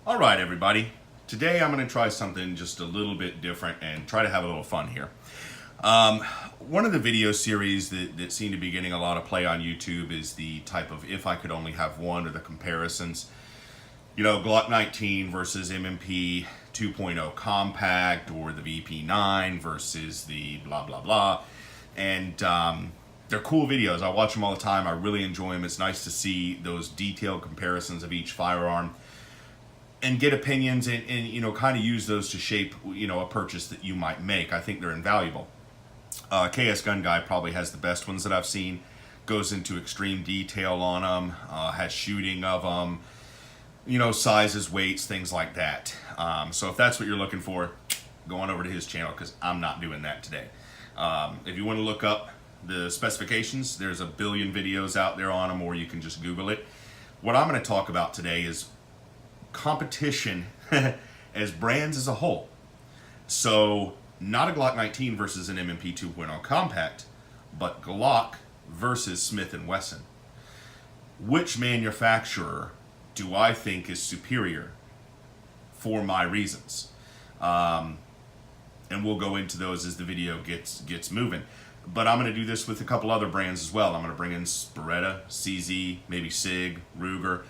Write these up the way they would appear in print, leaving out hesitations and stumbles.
All right, everybody. Today I'm going to try something just a little bit different and try to have a little fun here. One of the video series that seem to be getting a lot of play on YouTube is the type of if I could only have one, or the comparisons. You know, Glock 19 versus M&P 2.0 compact, or the VP9 versus the blah, blah, blah. And they're cool videos. I watch them all the time. I really enjoy them. It's nice to see those detailed comparisons of each firearm and get opinions and you know, kind of use those to shape, you know, a purchase that you might make. I think they're invaluable. KS Gun Guy probably has the best ones that I've seen. Goes into extreme detail on them, has shooting of them, you know, sizes, weights, things like that. So if that's what you're looking for, go on over to his channel, because I'm not doing that today. If you want to look up the specifications, there's a billion videos out there on them, or you can just Google it. What I'm going to talk about today is competition as brands as a whole. So not a Glock 19 versus an M&P 2.0 compact, but Glock versus Smith Wesson. Which manufacturer do I think is superior for my reasons? And we'll go into those as the video gets moving. But I'm going to do this with a couple other brands as well. I'm going to bring in Beretta, CZ, maybe SIG, Ruger.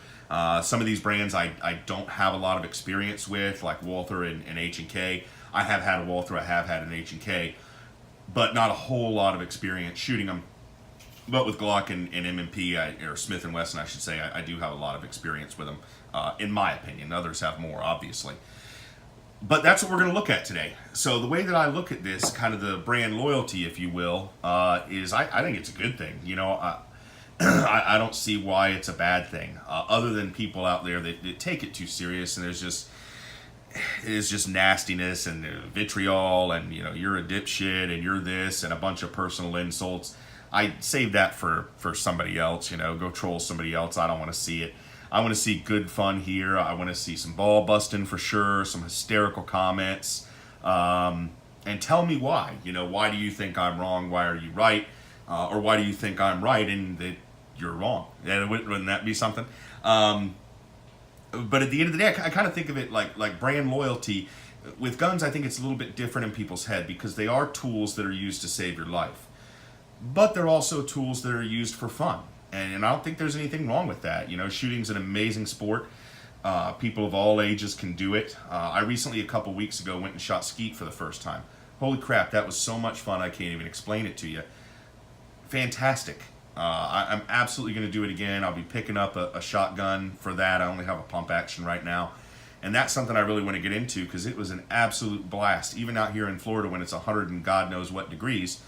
Some of these brands I don't have a lot of experience with, like Walther and H&K. I have had a Walther, I have had an H&K, but not a whole lot of experience shooting them. But with Glock and M&P, or Smith & Wesson, I should say, I do have a lot of experience with them, in my opinion. Others have more, obviously. But that's what we're going to look at today. So the way that I look at this, kind of the brand loyalty, if you will, is I think it's a good thing. You know, I don't see why it's a bad thing, other than people out there that take it too serious, and it's just nastiness and vitriol, and you know, you're a dipshit and you're this, and a bunch of personal insults. I save that for somebody else. You know, go troll somebody else. I don't want to see it. I want to see good fun here. I want to see some ball busting for sure, some hysterical comments, and tell me why. You know, why do you think I'm wrong? Why are you right? Or why do you think I'm right and that you're wrong? Wouldn't that be something? But at the end of the day, I kind of think of it like brand loyalty. With guns, I think it's a little bit different in people's head, because they are tools that are used to save your life. But they're also tools that are used for fun. And I don't think there's anything wrong with that. You know, shooting's an amazing sport. People of all ages can do it. I recently, a couple weeks ago, went and shot skeet for the first time. Holy crap, that was so much fun, I can't even explain it to you. Fantastic. I'm absolutely going to do it again. I'll be picking up a shotgun for that. I only have a pump action right now. And that's something I really want to get into, because it was an absolute blast. Even out here in Florida when it's 100 and God knows what degrees,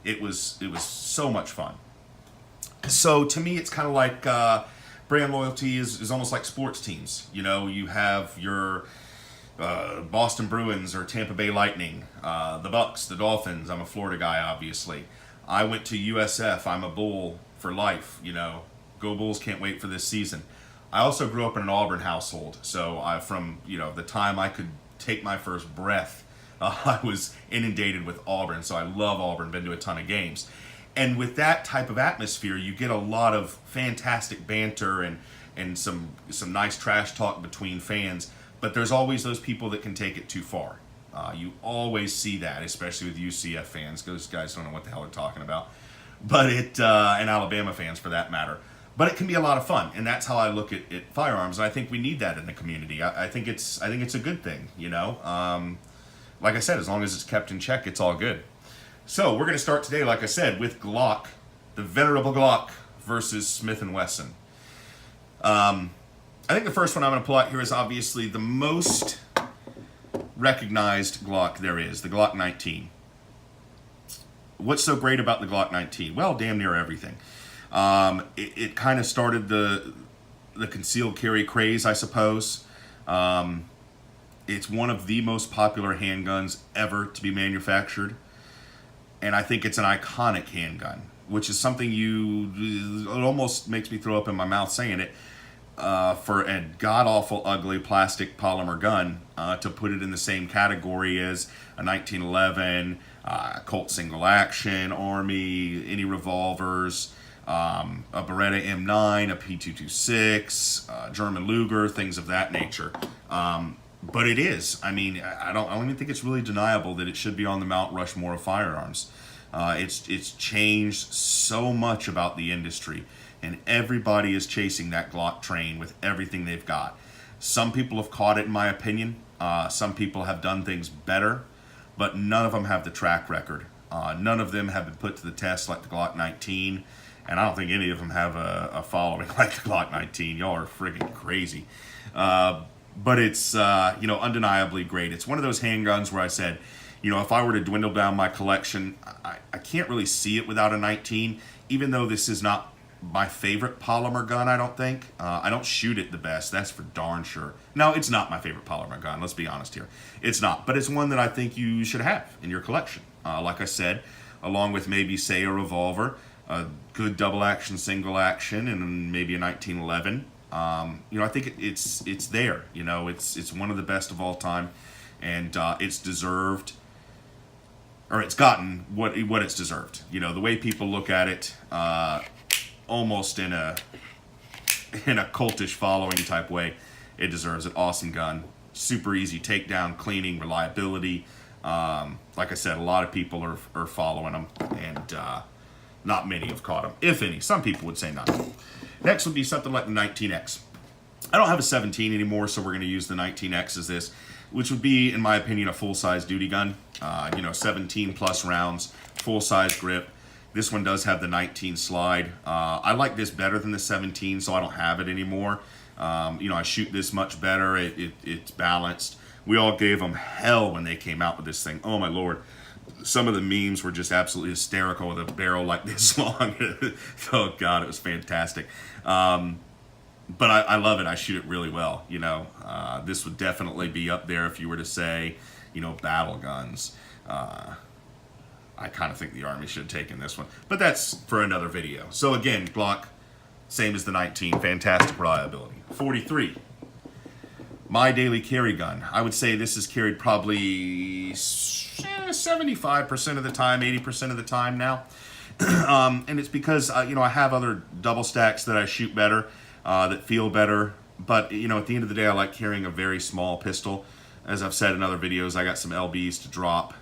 it was so much fun. So to me, it's kind of like brand loyalty is almost like sports teams. You know, you have your Boston Bruins or Tampa Bay Lightning, the Bucks, the Dolphins. I'm a Florida guy, obviously. I went to USF. I'm a Bull for life. You know, go Bulls, can't wait for this season. I also grew up in an Auburn household. So from, you know, the time I could take my first breath, I was inundated with Auburn. So I love Auburn, been to a ton of games. And with that type of atmosphere, you get a lot of fantastic banter and some nice trash talk between fans. But there's always those people that can take it too far. You always see that, especially with UCF fans. Those guys don't know what the hell they're talking about. But and Alabama fans for that matter. But it can be a lot of fun, and that's how I look at firearms. And I think we need that in the community. I think it's a good thing. You know, like I said, as long as it's kept in check, it's all good. So we're going to start today, like I said, with Glock, the venerable Glock versus Smith & Wesson. I think the first one I'm going to pull out here is obviously the most recognized Glock there is, the Glock 19. What's so great about the Glock 19? Well, damn near everything. It kind of started the concealed carry craze, I suppose. It's one of the most popular handguns ever to be manufactured. And I think it's an iconic handgun, which is something it almost makes me throw up in my mouth saying it, for a god-awful ugly plastic polymer gun, to put it in the same category as a 1911, Colt single action, Army, any revolvers, a Beretta M9, a P226, German Luger, things of that nature. But it is. I mean, I don't even think it's really deniable that it should be on the Mount Rushmore of firearms. It's changed so much about the industry, and everybody is chasing that Glock train with everything they've got. Some people have caught it, in my opinion. Some people have done things better, but none of them have the track record. None of them have been put to the test like the Glock 19, and I don't think any of them have a following like the Glock 19. Y'all are friggin' crazy. But it's, undeniably great. It's one of those handguns where I said, if I were to dwindle down my collection, I can't really see it without a 19, even though this is not my favorite polymer gun, I don't think. I don't shoot it the best, that's for darn sure. No, it's not my favorite polymer gun, let's be honest here. It's not, but it's one that I think you should have in your collection. Like I said, along with maybe, say, a revolver, a good double action, single action, and maybe a 1911. I think it's there. It's one of the best of all time, and it's deserved, or it's gotten what it's deserved. The way people look at it, almost in a cultish following type way, it deserves it. Awesome gun, super easy takedown, cleaning, reliability. Like I said, a lot of people are following them, and not many have caught them, if any. Some people would say none. Next would be something like the 19X. I don't have a 17 anymore, so we're going to use the 19X as this, which would be, in my opinion, a full-size duty gun. 17 plus rounds, full-size grip. This one does have the 19 slide. I like this better than the 17, so I don't have it anymore. I shoot this much better. It's balanced. We all gave them hell when they came out with this thing. Oh my Lord. Some of the memes were just absolutely hysterical with a barrel like this long. Oh God, it was fantastic. But I love it. I shoot it really well. This would definitely be up there if you were to say, battle guns. I kind of think the Army should have taken this one, but that's for another video. So again, Glock, same as the 19, fantastic reliability. 43, my daily carry gun. I would say this is carried probably 75% of the time, 80% of the time now. And it's because, I have other double stacks that I shoot better, that feel better. But, at the end of the day, I like carrying a very small pistol. As I've said in other videos, I got some LBs to drop.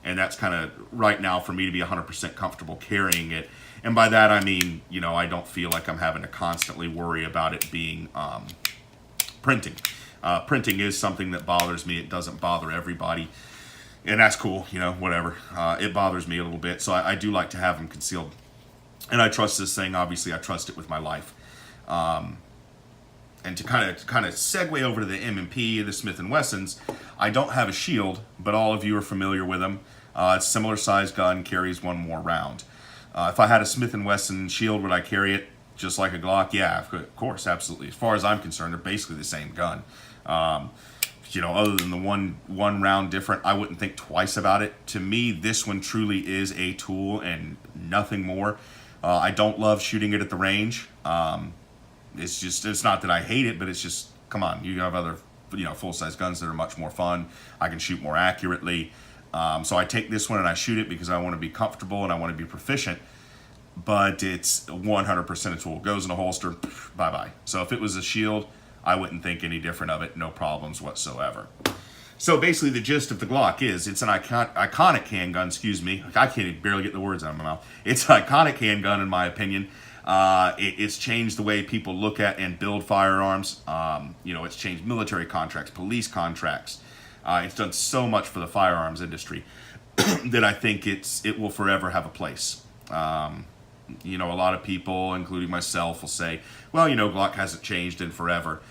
And that's kind of, right now, for me to be 100% comfortable carrying it. And by that, I mean, I don't feel like I'm having to constantly worry about it being printing. Printing is something that bothers me. It doesn't bother everybody. And that's cool, whatever. It bothers me a little bit, so I do like to have them concealed. And I trust this thing. Obviously, I trust it with my life. And to kind of segue over to the M&P, the Smith Wessons, I don't have a shield, but all of you are familiar with them. It's a similar size gun, carries one more round. If I had a Smith & Wesson shield, would I carry it just like a Glock? Yeah, of course, absolutely. As far as I'm concerned, they're basically the same gun. Other than the one round different, I wouldn't think twice about it. To me, this one truly is a tool and nothing more. I don't love shooting it at the range. It's not that I hate it, but it's just, come on, you have other, full-size guns that are much more fun. I can shoot more accurately. So I take this one and I shoot it because I want to be comfortable and I want to be proficient. But it's 100% a tool. It goes in a holster, bye-bye. So if it was a shield, I wouldn't think any different of it. No problems whatsoever. So basically the gist of the Glock is it's an iconic handgun, excuse me. I can't barely get the words out of my mouth. It's an iconic handgun in my opinion. It's changed the way people look at and build firearms. It's changed military contracts, police contracts. It's done so much for the firearms industry that I think it will forever have a place. A lot of people, including myself, will say, well, Glock hasn't changed in forever.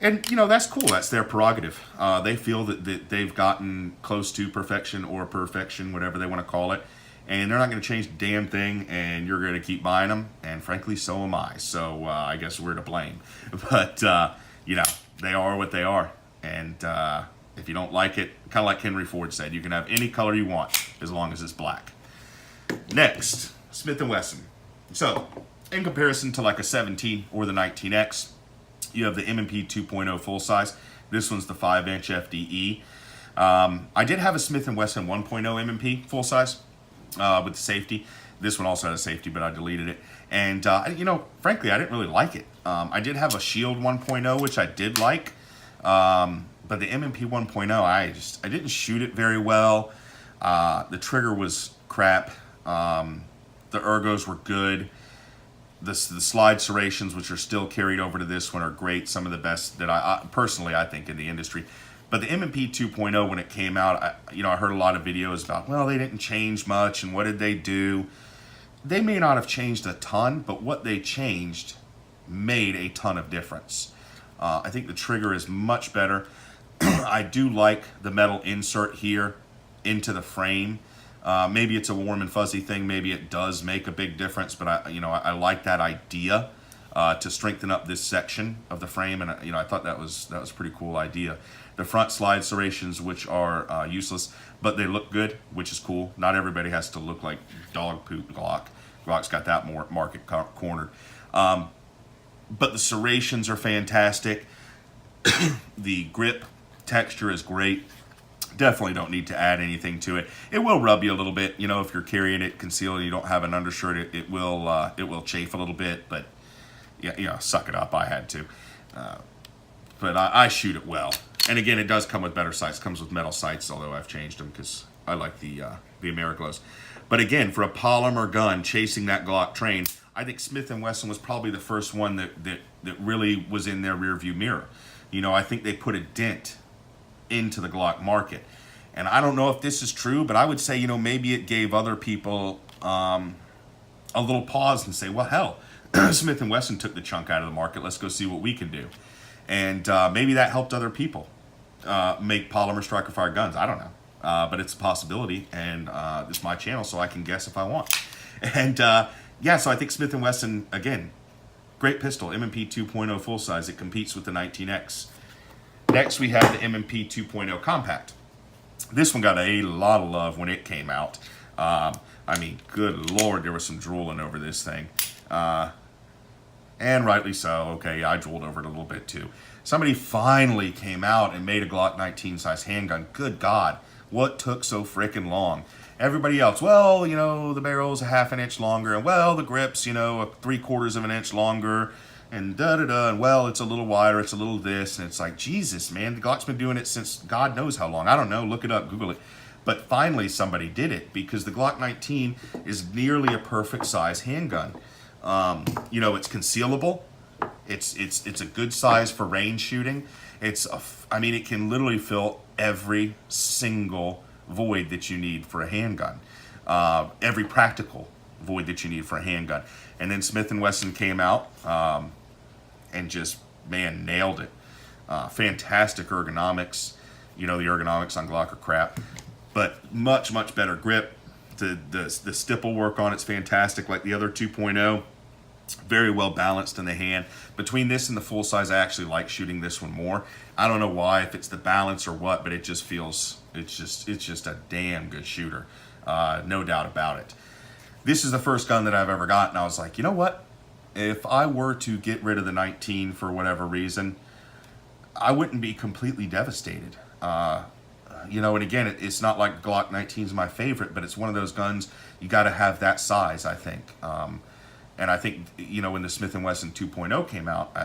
And, that's cool. That's their prerogative. They feel that they've gotten close to perfection or perfection, whatever they want to call it. And they're not going to change the damn thing, and you're going to keep buying them. And frankly, so am I. So I guess we're to blame. But, they are what they are. And if you don't like it, kind of like Henry Ford said, you can have any color you want as long as it's black. Next, Smith & Wesson. So, in comparison to like a 17 or the 19X, you have the M&P 2.0 full size. This one's the 5-inch FDE. I did have a Smith & Wesson 1.0 M&P full size with the safety. This one also had a safety, but I deleted it. And, frankly, I didn't really like it. I did have a Shield 1.0, which I did like. But the M&P 1.0, I didn't shoot it very well. The trigger was crap. The ergos were good. The slide serrations, which are still carried over to this one, are great. Some of the best that I personally, I think, in the industry. But the M&P 2.0, when it came out, I heard a lot of videos about, well, they didn't change much, and what did they do? They may not have changed a ton, but what they changed made a ton of difference. I think the trigger is much better. I do like the metal insert here into the frame. Maybe it's a warm and fuzzy thing. Maybe it does make a big difference, but I like that idea to strengthen up this section of the frame, and I thought that was a pretty cool idea. The front slide serrations, which are useless, but they look good, which is cool. Not everybody has to look like dog poop Glock. Glock's got that more market cornered. But the serrations are fantastic. The grip texture is great. Definitely don't need to add anything to it. It will rub you a little bit, if you're carrying it concealed and you don't have an undershirt, it will chafe a little bit, but yeah, suck it up. I had to. But I shoot it well. And again, it does come with better sights. It comes with metal sights, although I've changed them because I like the Ameriglows. But again, for a polymer gun chasing that Glock train, I think Smith Wesson was probably the first one that really was in their rearview mirror. I think they put a dent into the Glock market. And I don't know if this is true, but I would say, maybe it gave other people a little pause and say, well, hell, Smith & Wesson took the chunk out of the market. Let's go see what we can do. And maybe that helped other people make polymer striker fire guns. I don't know. But it's a possibility, and it's my channel, so I can guess if I want. And so I think Smith & Wesson, again, great pistol, M&P 2.0 full size. It competes with the 19X. Next, we have the M&P 2.0 compact. This one got a lot of love when it came out. Good Lord, there was some drooling over this thing. And rightly so. Okay, I drooled over it a little bit too. Somebody finally came out and made a Glock 19 size handgun. Good God, what took so frickin' long? Everybody else, well, the barrel's a half an inch longer, and well, the grip's, a 3/4 of an inch longer, and da-da-da, and well, it's a little wider, it's a little this, and it's like, Jesus, man, the Glock's been doing it since God knows how long. I don't know, look it up, Google it. But finally somebody did it, because the Glock 19 is nearly a perfect size handgun. It's concealable. It's a good size for range shooting. It can literally fill every single void that you need for a handgun. Every practical void that you need for a handgun. And then Smith & Wesson came out and just, nailed it. Fantastic ergonomics. The ergonomics on Glock are crap. But much, much better grip. The stipple work on it's fantastic, like the other 2.0. Very well balanced in the hand. Between this and the full size, I actually like shooting this one more. I don't know why, if it's the balance or what, but it just feels, it's just a damn good shooter. No doubt about it. This is the first gun that I've ever got, and I was like, you know what? If I were to get rid of the 19 for whatever reason, I wouldn't be completely devastated. And again, it's not like Glock 19 is my favorite, but it's one of those guns, you got to have that size, I think. And I think, when the Smith & Wesson 2.0 came out,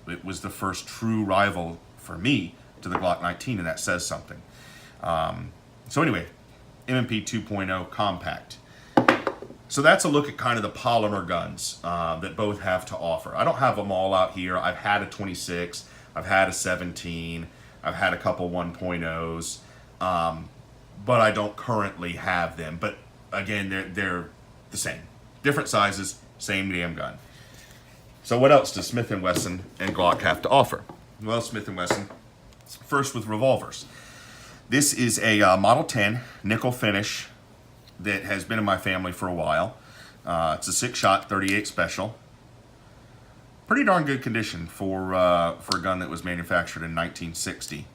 it was the first true rival for me to the Glock 19, and that says something. So anyway, M&P 2.0 compact. So that's a look at kind of the polymer guns that both have to offer. I don't have them all out here. I've had a 26, I've had a 17, I've had a couple 1.0s, but I don't currently have them. But again, they're the same. Different sizes, same damn gun. So what else does Smith & Wesson and Glock have to offer? Well, Smith & Wesson, first with revolvers. This is a Model 10 nickel finish that has been in my family for a while. It's a 6-shot 38 special. Pretty darn good condition for a gun that was manufactured in 1960.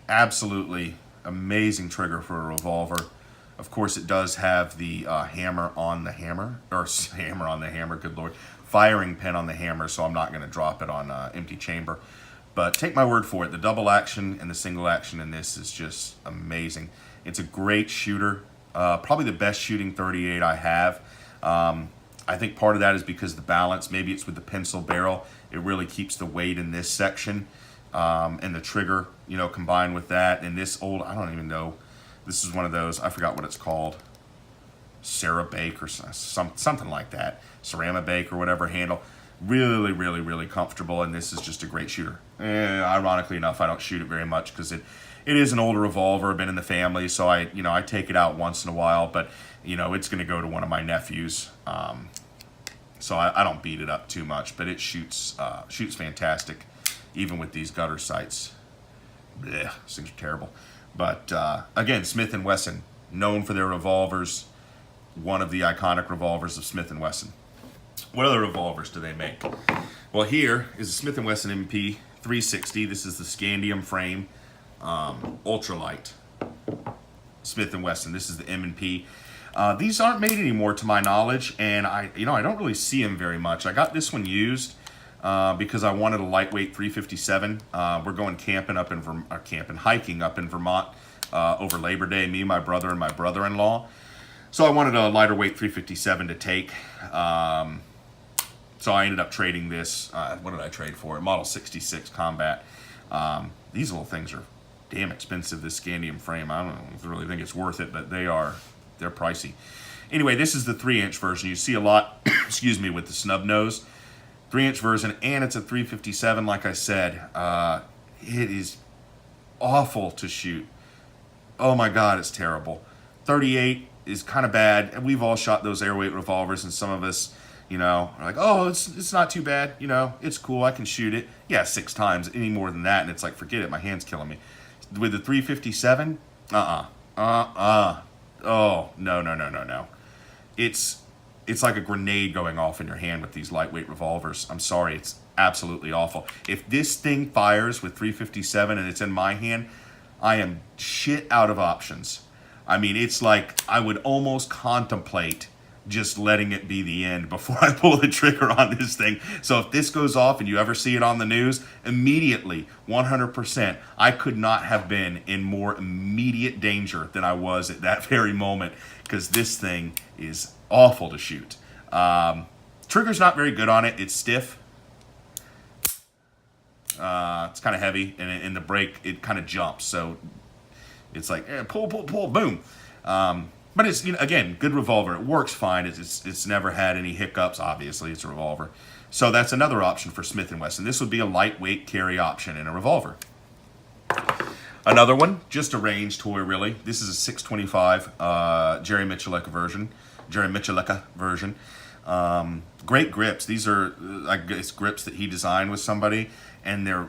Absolutely amazing trigger for a revolver. Of course, it does have the hammer on the hammer, or hammer on the hammer, good Lord, firing pin on the hammer, so I'm not going to drop it on empty chamber. But take my word for it, the double action and the single action in this is just amazing. It's a great shooter, probably the best shooting 38 I have. I think part of that is because of the balance. Maybe it's with the pencil barrel. It really keeps the weight in this section. and the trigger, you know, combined with that, and this old, I don't even know, this is one of those, I forgot what it's called, Cerabake or something like that, Ceramabake or whatever handle. Really, really, really comfortable, and this is just a great shooter. Ironically enough, I don't shoot it very much because it is an older revolver, been in the family, so I take it out once in a while, but you know, it's going to go to one of my nephews, so I don't beat it up too much, but it shoots fantastic, even with these gutter sights. Blech, these things are terrible. But again, Smith Wesson, known for their revolvers, one of the iconic revolvers of Smith Wesson. What other revolvers do they make? Well, here is a Smith & Wesson MP 360. This is the scandium frame, ultralight Smith & Wesson. This is the M&P. These aren't made anymore, to my knowledge, and I don't really see them very much. I got this one used because I wanted a lightweight 357. We're going hiking up in Vermont over Labor Day. Me, my brother, and my brother-in-law. So I wanted a lighter weight 357 to take. So I ended up trading this. What did I trade for? A Model 66 Combat. These little things are damn expensive, this scandium frame. I don't really think it's worth it, but they're pricey. Anyway, this is the 3-inch version. You see a lot, excuse me, with the snub nose. 3-inch version, and it's a 357, like I said. It is awful to shoot. Oh my God, it's terrible. 38 is kind of bad, and we've all shot those airweight revolvers, and some of us, you know, are like, oh, it's not too bad, you know, it's cool, I can shoot it. Yeah, 6 times, any more than that, and it's like, forget it, my hand's killing me. With the 357, oh, no. It's like a grenade going off in your hand with these lightweight revolvers. I'm sorry, it's absolutely awful. If this thing fires with 357 and it's in my hand, I am shit out of options. I mean, it's like I would almost contemplate just letting it be the end before I pull the trigger on this thing. So if this goes off and you ever see it on the news, immediately, 100%, I could not have been in more immediate danger than I was at that very moment, because this thing is awful to shoot. Trigger's not very good on it. It's stiff. It's kind of heavy, and in the break, it kind of jumps. So it's like, pull, boom. But it's, you know, again, good revolver. It works fine. It's never had any hiccups. Obviously, it's a revolver. So that's another option for Smith & Wesson. This would be a lightweight carry option in a revolver. Another one, just a range toy, really. This is a 625 Jerry Michelica version. Great grips. These are, I guess, grips that he designed with somebody, and they're,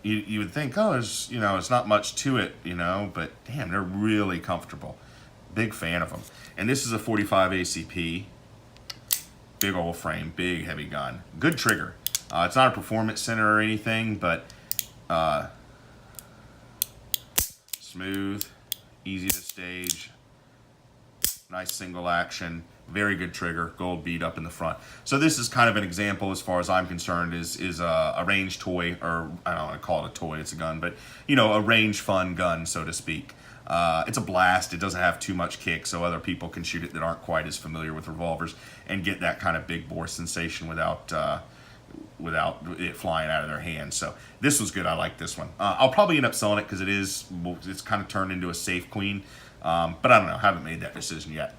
you would think, oh, there's, you know, it's not much to it, you know, but damn, they're really comfortable. Big fan of them. And this is a 45 ACP, big old frame, big heavy gun, good trigger. It's not a performance center or anything, but smooth, easy to stage, nice single action, very good trigger, gold bead up in the front. So this is kind of an example, as far as I'm concerned, is a range toy, or I don't want to call it a toy, it's a gun, but you know, a range fun gun, so to speak. It's a blast. It doesn't have too much kick, so other people can shoot it that aren't quite as familiar with revolvers and get that kind of big bore sensation without it flying out of their hands. So this was good. I like this one. I'll probably end up selling it because it's kind of turned into a safe queen, but I don't know. Haven't made that decision yet.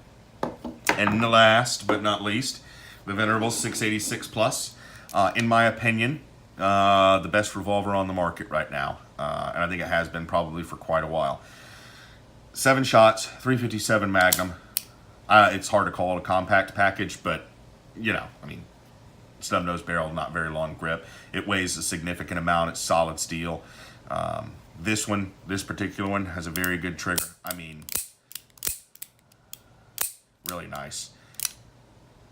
And the last but not least, the venerable 686 Plus. In my opinion, the best revolver on the market right now, and I think it has been probably for quite a while. 7 shots, 357 Magnum. It's hard to call it a compact package, but, you know, I mean, snub nose barrel, not very long grip. It weighs a significant amount. It's solid steel. This particular one, has a very good trigger. I mean, really nice.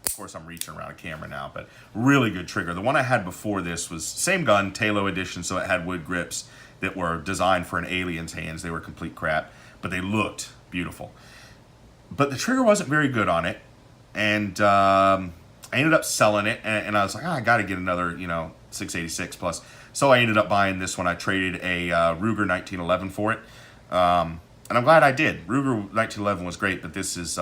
Of course, I'm reaching around a camera now, but really good trigger. The one I had before this was same gun, Talo edition, so it had wood grips that were designed for an alien's hands. They were complete crap, but they looked beautiful. But the trigger wasn't very good on it, and I ended up selling it, and I was like, I got to get another, 686 Plus. So I ended up buying this one. I traded a Ruger 1911 for it, and I'm glad I did. Ruger 1911 was great, but this is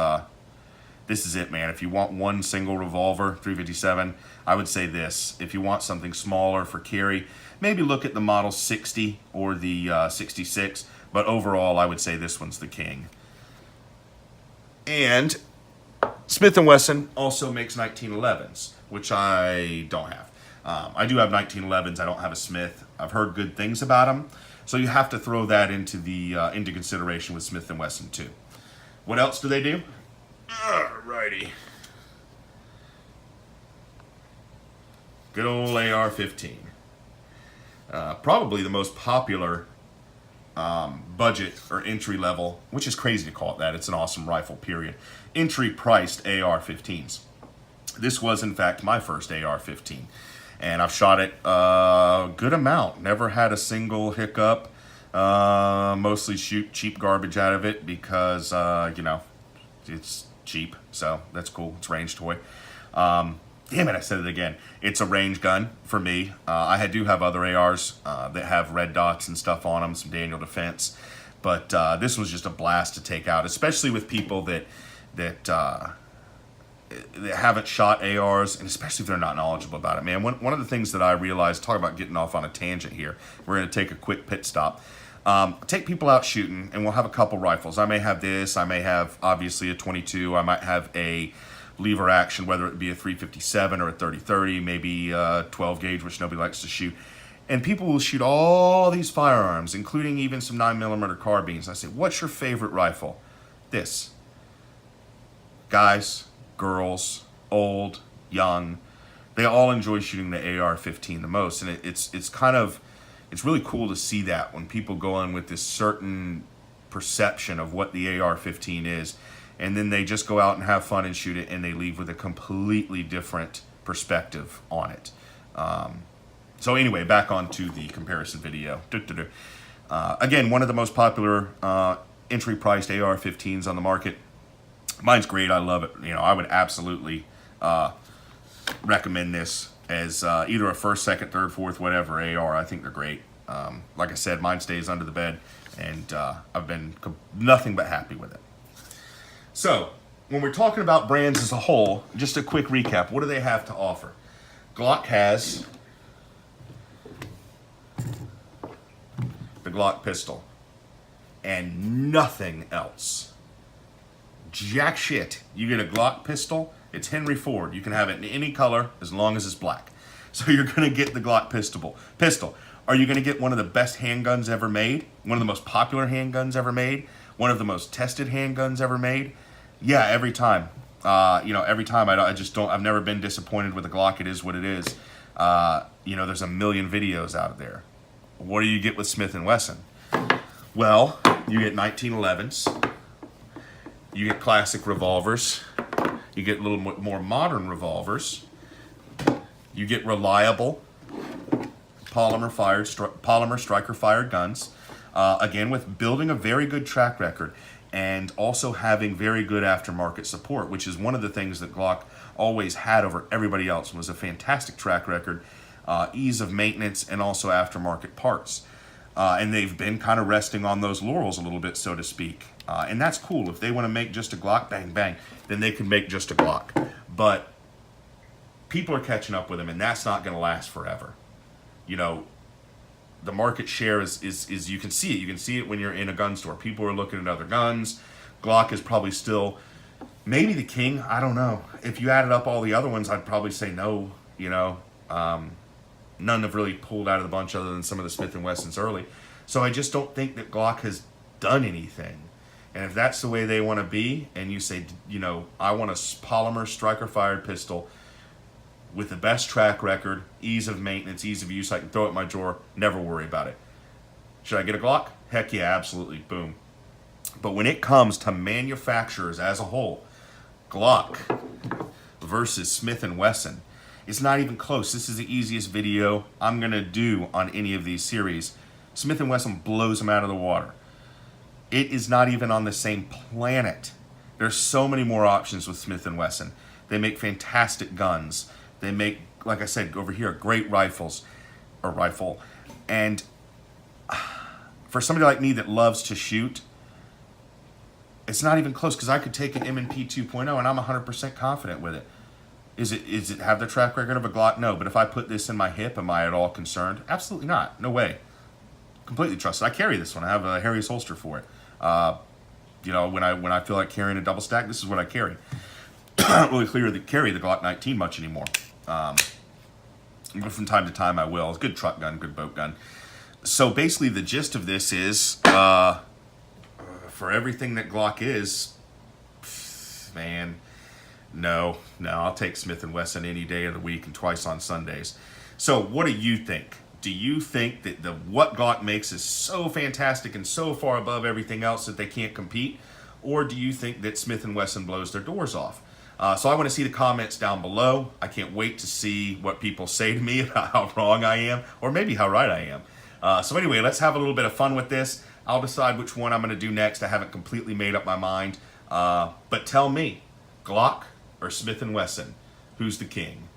this is it, man. If you want one single revolver, 357, I would say this. If you want something smaller for carry, maybe look at the Model 60 or the 66. But overall, I would say this one's the king. And Smith Wesson also makes 1911s, which I don't have. I do have 1911s. I don't have a Smith. I've heard good things about them. So you have to throw that into consideration with Smith & Wesson too. What else do they do? Alrighty. Good old AR-15. Probably the most popular budget or entry level, which is crazy to call it that. It's an awesome rifle, period. Entry priced AR-15s. This was, in fact, my first AR-15. And I've shot it a good amount. Never had a single hiccup. Mostly shoot cheap garbage out of it because, you know, it's cheap. So that's cool. It's a range toy. Damn it, I said it again. It's a range gun for me. I do have other ARs that have red dots and stuff on them, some Daniel Defense. But this was just a blast to take out, especially with people that haven't shot ARs, and especially if they're not knowledgeable about it, man. One of the things that I realized, talk about getting off on a tangent here, we're going to take a quick pit stop. Take people out shooting, and we'll have a couple rifles. I may have this, I may have, obviously, a 22, I might have a lever action, whether it be a 357 or a 30-30, maybe a 12 gauge, which nobody likes to shoot. And people will shoot all these firearms, including even some 9mm carbines. I say, what's your favorite rifle? This. Guys, girls, old, young, they all enjoy shooting the AR-15 the most. And it's really cool to see that when people go in with this certain perception of what the AR-15 is, and then they just go out and have fun and shoot it, and they leave with a completely different perspective on it. So anyway, back onto the comparison video. Again, one of the most popular entry-priced AR-15s on the market. Mine's great. I love it. You know, I would absolutely recommend this as either a first, second, third, fourth, whatever AR. I think they're great. Like I said, mine stays under the bed, and I've been nothing but happy with it. So, when we're talking about brands as a whole, just a quick recap. What do they have to offer? Glock has the Glock pistol and nothing else. Jack shit. You get a Glock pistol, it's Henry Ford. You can have it in any color as long as it's black. So you're going to get the Glock pistol. Are you going to get one of the best handguns ever made? One of the most popular handguns ever made? One of the most tested handguns ever made? Yeah, every time. Every time. I've never been disappointed with a Glock. It is what it is. There's a million videos out there. What do you get with Smith & Wesson? Well, you get 1911s. You get classic revolvers. You get a little more modern revolvers. You get reliable polymer striker-fired guns. Again, with building a very good track record and also having very good aftermarket support, which is one of the things that Glock always had over everybody else, was a fantastic track record, ease of maintenance, and also aftermarket parts. And they've been kind of resting on those laurels a little bit, so to speak. And that's cool. If they want to make just a Glock, bang, bang, then they can make just a Glock. But people are catching up with them, and that's not going to last forever. You know, the market share is you can see it. You can see it when you're in a gun store. People are looking at other guns. Glock is probably still maybe the king. I don't know. If you added up all the other ones, I'd probably say no. None have really pulled out of the bunch other than some of the Smith & Wessons early. So I just don't think that Glock has done anything. And if that's the way they want to be, and you say, I want a polymer striker-fired pistol with the best track record, ease of maintenance, ease of use, I can throw it in my drawer, never worry about it. Should I get a Glock? Heck yeah, absolutely, boom. But when it comes to manufacturers as a whole, Glock versus Smith & Wesson, it's not even close. This is the easiest video I'm going to do on any of these series. Smith & Wesson blows them out of the water. It is not even on the same planet. There's so many more options with Smith & Wesson. They make fantastic guns. They make, like I said, over here, great rifle. And for somebody like me that loves to shoot, It's not even close because I could take an M&P 2.0 and I'm 100% confident with it. Is it have the track record of a Glock? No. But if I put this in my hip, am I at all concerned? Absolutely not. No way. Completely trusted. I carry this one. I have a Harry's holster for it. You know, when I feel like carrying a double stack, this is what I carry. I don't really carry the Glock 19 much anymore. But from time to time I will. It's a good truck gun, good boat gun. So basically the gist of this is, for everything that Glock is, man, no, I'll take Smith & Wesson any day of the week and twice on Sundays. So what do you think? Do you think that what Glock makes is so fantastic and so far above everything else that they can't compete? Or do you think that Smith & Wesson blows their doors off? So I want to see the comments down below. I can't wait to see what people say to me about how wrong I am, or maybe how right I am. So anyway, let's have a little bit of fun with this. I'll decide which one I'm going to do next. I haven't completely made up my mind. But tell me, Glock or Smith & Wesson, who's the king?